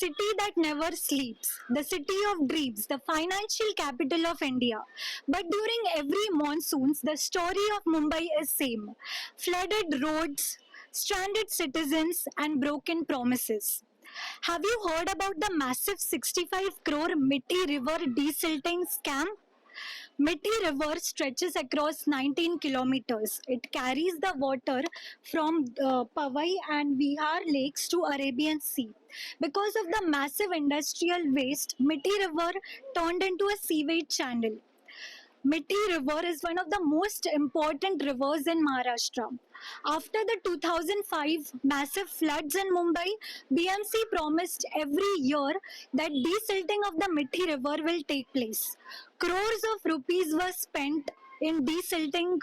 city that never sleeps, the city of dreams, the financial capital of India. But during every monsoons, the story of Mumbai is same. Flooded roads, stranded citizens, and broken promises. Have you heard about the massive 65 crore Mitti River desilting scam? Mithi River stretches across 19 kilometers. It carries the water from Powai and Vihar lakes to Arabian Sea. Because of the massive industrial waste, Mithi River turned into a sewage channel. Mithi River is one of the most important rivers in Maharashtra. After the 2005 massive floods in Mumbai, BMC promised every year that desilting of the Mithi River will take place. Crores of rupees were spent in desilting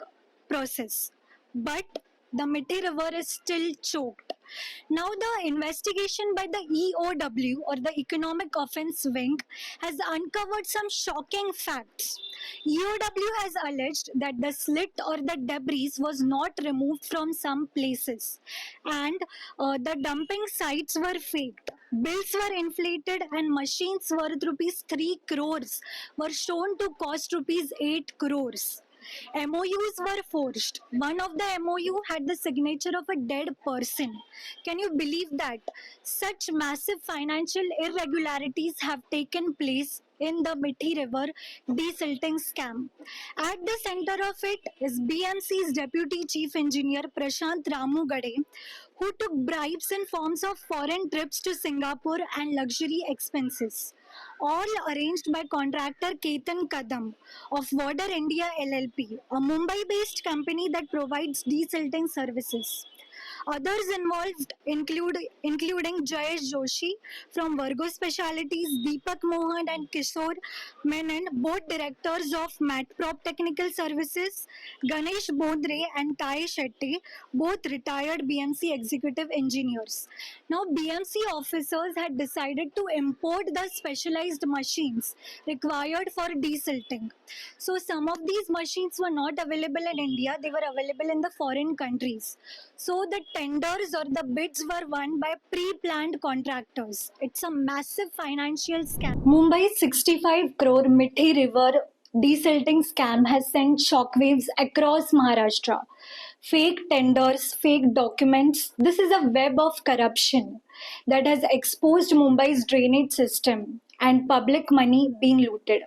process, but the Mithi River is still choked. Now, the investigation by the EOW or the Economic Offense Wing has uncovered some shocking facts. EOW has alleged that the slit or the debris was not removed from some places and the dumping sites were faked. Bills were inflated and machines worth rupees 3 crores were shown to cost rupees 8 crores. MOUs were forged. One of the MOU had the signature of a dead person. Can you believe that? Such massive financial irregularities have taken place in the Mithi River desilting scam. At the center of it is BMC's Deputy Chief Engineer Prashant Ramu Gade, who took bribes in forms of foreign trips to Singapore and luxury expenses, all arranged by contractor Ketan Kadam of Water India LLP, a Mumbai-based company that provides desilting services. Others involved including Jayesh Joshi from Virgo Specialities, Deepak Mohan and Kishore Menon, both directors of Matprop Technical Services, Ganesh Bondre and Tai Shetty, both retired BMC executive engineers. Now, BMC officers had decided to import the specialized machines required for desilting. So, some of these machines were not available in India, they were available in the foreign countries. So the tenders or the bids were won by pre-planned contractors. It's a massive financial scam. Mumbai's 65 crore Mithi River desilting scam has sent shockwaves across Maharashtra. Fake tenders, fake documents. This is a web of corruption that has exposed Mumbai's drainage system and public money being looted.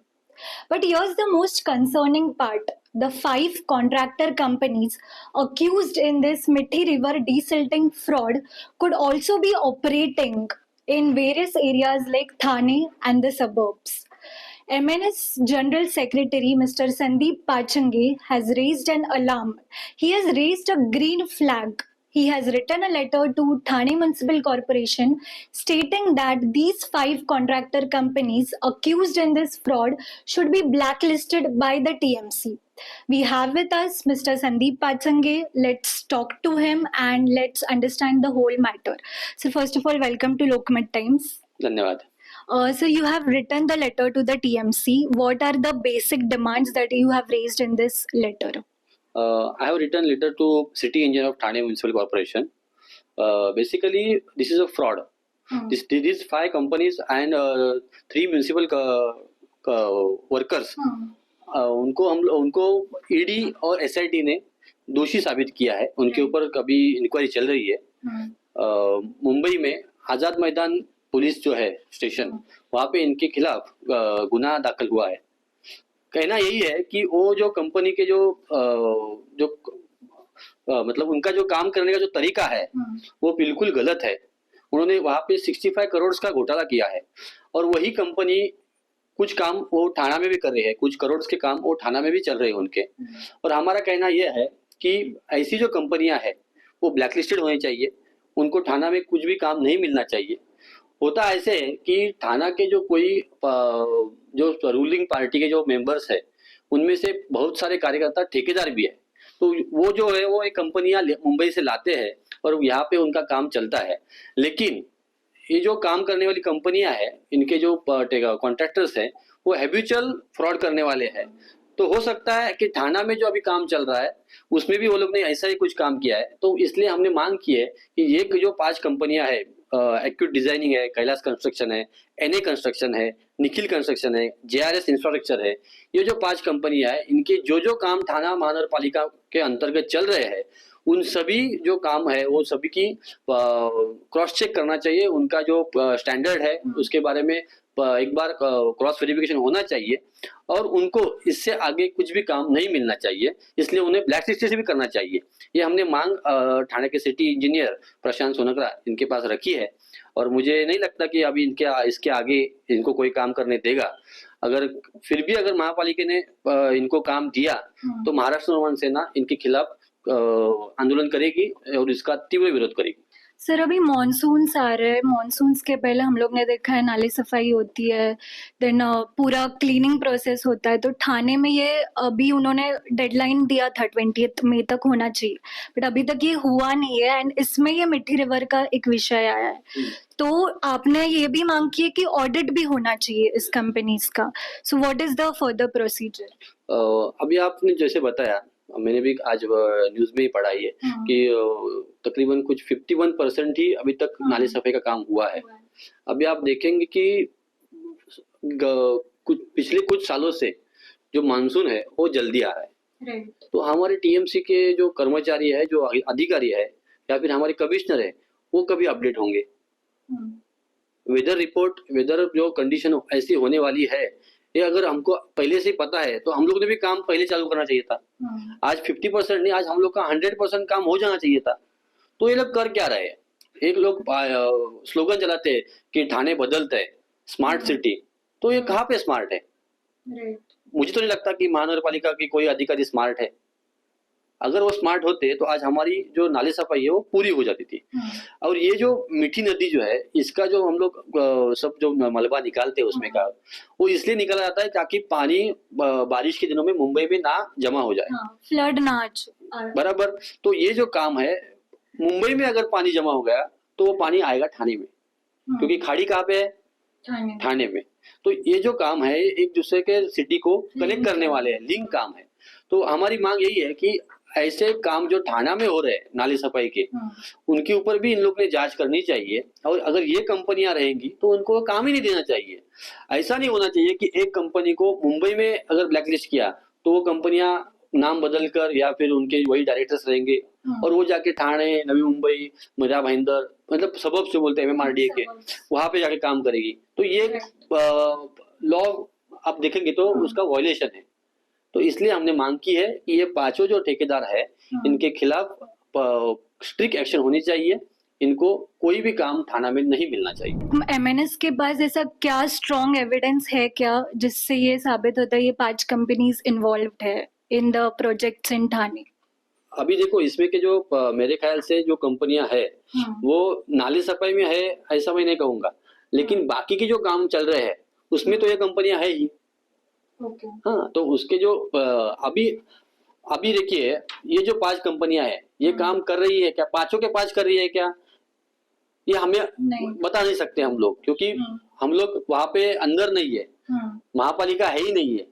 But here's the most concerning part. The 5 contractor companies accused in this Mithi River desilting fraud could also be operating in various areas like Thane and the suburbs. MNS General Secretary Mr. Sandeep Pachange has raised an alarm. He has raised a green flag. He has written a letter to Thane Municipal Corporation stating that these 5 contractor companies accused in this fraud should be blacklisted by the TMC. We have with us Mr. Sandeep Pachange. Let's talk to him and let's understand the whole matter. So first of all, welcome to Lokmat Times. धन्यवाद. So you have written the letter to the TMC. What are the basic demands that you have raised in this letter? I have written letter to City Engineer of Thane Municipal Corporation. Basically, this is a fraud. These 5 companies and 3 municipal workers, उनको ED और SIT ने दोषी साबित किया है. उनके ऊपर कभी इंक्वायरी चल रही है. मुंबई में आजाद मैदान पुलिस जो है स्टेशन, वहाँ पे इनके खिलाफ गुनाह दाखिल हुआ है. कहना यही है कि वो जो कंपनी के जो मतलब उनका जो काम करने का जो तरीका है वो बिल्कुल गलत है. उन्होंने वहाँ पे 65 करोड़ का घोटाला किया है और वही कंपनी कुछ काम वो थाना में भी कर रही है, कुछ करोड़ के काम वो थाना में भी चल रहे हैं उनके. और हमारा कहना यह है कि ऐसी जो कंपनियां हैं वो ब्लैकलिस्टेड होनी चाहिए. उनको थाना में कुछ भी काम नहीं मिलना चाहिए. होता ऐसे है कि थाना के जो कोई जो रूलिंग पार्टी के जो मेंबर्स है उनमें से बहुत सारे कार्यकर्ता ठेकेदार भी है. तो वो जो है वो एक कंपनियां मुंबई से लाते हैं और यहाँ पे उनका काम चलता है. लेकिन ये जो काम करने वाली कंपनियां हैं, इनके जो कॉन्ट्रैक्टर्स हैं वो हैबिचुअल फ्रॉड करने वाले हैं. तो हो सकता है कि थाना में जो अभी काम चल रहा है उसमें भी वो लोग ने ऐसा ही कुछ काम किया है. तो इसलिए हमने मांग की है कि ये जो 5 कंपनियां हैं एक्यूट डिजाइनिंग है, कैलाश कंस्ट्रक्शन है, एनए कंस्ट्रक्शन है, निखिल कंस्ट्रक्शन है, जेआरएस इंफ्रास्ट्रक्चर है, ये जो 5 कंपनियां है, इनके जो काम थाना महानगर पालिका के अंतर्गत चल रहे हैं, उन सभी जो काम है वो सभी की क्रॉस चेक करना चाहिए। उनका जो स्टैंडर्ड है उसके बारे में एक बार क्रॉस वेरिफिकेशन होना चाहिए और उनको इससे आगे कुछ भी काम नहीं मिलना चाहिए, इसलिए उन्हें ब्लैक लिस्ट से भी करना चाहिए। ये हमने मांग ठाणे के सिटी इंजीनियर प्रशांत सोनकरा इनके पास रखी है और मुझे नहीं लगता कि अभी इसके आगे इनको कोई काम करने देगा। अगर फिर भी अगर महापालिका ने इनको काम दिया तो महाराष्ट्र नवनिर्माण सेना इनके खिलाफ आंदोलन करेगी और इसका तीव्र विरोध करेगी। सर अभी मॉनसून्स आ रहे हैं, मॉनसून्स के पहले हम लोग ने देखा है नाली सफाई होती है, देन पूरा क्लीनिंग प्रोसेस होता है। तो ठाणे में ये अभी उन्होंने डेडलाइन दिया था 20 मई तक होना चाहिए, बट अभी तक ये हुआ नहीं है एंड इसमें ये मिठी रिवर का एक विषय आया है। तो आपने ये भी मांग की है कि ऑडिट भी होना चाहिए इस कंपनीज का। So what is the further procedure? अभी आपने जैसे बताया, मैंने भी आज न्यूज में ही पढ़ा है कि तकरीबन कुछ 51% ही अभी तक नाली सफाई का काम हुआ है। अभी आप देखेंगे कि पिछले कुछ सालों से जो मानसून है वो जल्दी आ रहा है। तो हमारे टीएमसी के जो कर्मचारी है, जो अधिकारी है या फिर हमारे कमिश्नर है, वो कभी अपडेट होंगे? वेदर रिपोर्ट, वेदर जो कंडीशन ऐसी होने वाली है, ये अगर हमको पहले से पता है तो हम लोग ने भी काम पहले चालू करना चाहिए था। आज 50% नहीं, आज हम लोग का 100% काम हो जाना चाहिए था। तो ये लोग कर क्या रहे हैं? एक लोग स्लोगन चलाते हैं कि ठाणे बदलता है, स्मार्ट सिटी। तो ये कहाँ पे स्मार्ट है? मुझे तो नहीं लगता कि महानगर पालिका की कोई अधिकारी स्मार्ट है। अगर वो स्मार्ट होते तो आज हमारी जो नाली सफाई है वो पूरी हो जाती थी। और ये जो मीठी नदी जो है, इसका जो हम लोग सब जो मलबा निकालते हैं उसमें का, वो इसलिए निकाला जाता है ताकि पानी बारिश के दिनों में मुंबई में ना जमा हो जाए, फ्लड ना बराबर। तो ये जो काम है, मुंबई में अगर पानी जमा हो गया तो वो पानी आएगा ठाणे में, क्योंकि खाड़ी कहाँ पे है? ठाणे में। तो ये जो काम है एक दूसरे के सिटी को कनेक्ट करने वाले हैं, लिंक काम है। तो हमारी मांग यही है कि ऐसे काम जो ठाणा में हो रहे हैं नाली सफाई के, उनके ऊपर भी इन लोग ने जांच करनी चाहिए। और अगर ये कंपनियां रहेंगी तो उनको काम ही नहीं देना चाहिए। ऐसा नहीं होना चाहिए कि एक कंपनी को मुंबई में अगर ब्लैकलिस्ट किया तो वो कंपनियां नाम बदलकर या फिर उनके वही डायरेक्टर्स रहेंगे और वो जाके ठाणे, नवी मुंबई, मीरा भाईंदर, मतलब सबब से बोलते हैं MMRDA के, वहां पे जाके काम करेगी। तो ये लॉ आप देखेंगे तो उसका वायलेशन है। तो इसलिए हमने मांग की है कि ये 5 जो ठेकेदार है, इनके खिलाफ स्ट्रिक्ट एक्शन होनी चाहिए। इनको कोई भी काम थाना में नहीं मिलना चाहिए। MNS के पास ऐसा क्या स्ट्रॉन्ग एविडेंस है क्या जिससे ये साबित होता है ये 5 कंपनीज इन्वॉल्व्ड है in the projects in Thane? अभी देखो, इसमें के जो मेरे ख्याल से जो कंपनियां है वो नाली सफाई में है ऐसा मैं नहीं कहूंगा, लेकिन बाकी के जो काम चल रहे हैं उसमें तो ये कंपनियां है ही। हाँ, तो उसके जो अभी देखिए, ये जो 5 कंपनियां है ये काम कर रही है क्या? 5 के 5 कर रही है क्या, ये हमें बता नहीं सकते हम लोग, क्योंकि हम लोग वहां पे अंदर नहीं है, महापालिका है ही नहीं है,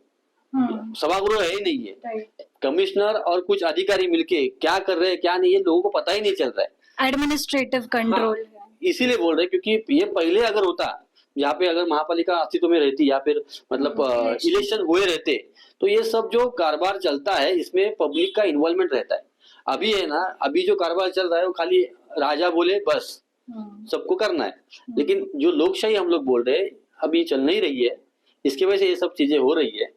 सभागृह है ही नहीं है। कमिश्नर और कुछ अधिकारी मिलके क्या कर रहे हैं क्या नहीं है, लोगों को पता ही नहीं चल रहा है। Administrative control. इसीलिए बोल रहे, क्योंकि ये पहले अगर होता, यहाँ पे अगर महापालिका अस्तित्व में रहती या फिर मतलब इलेक्शन हुए रहते, तो ये सब जो कारोबार चलता है इसमें पब्लिक का इन्वॉल्वमेंट रहता है। अभी है ना, अभी जो कारोबार चल रहा है वो खाली राजा बोले बस सबको करना है, लेकिन जो लोकशाही हम लोग बोल रहे हैं अभी चल नहीं रही है, इसकी वजह से ये सब चीजें हो रही है।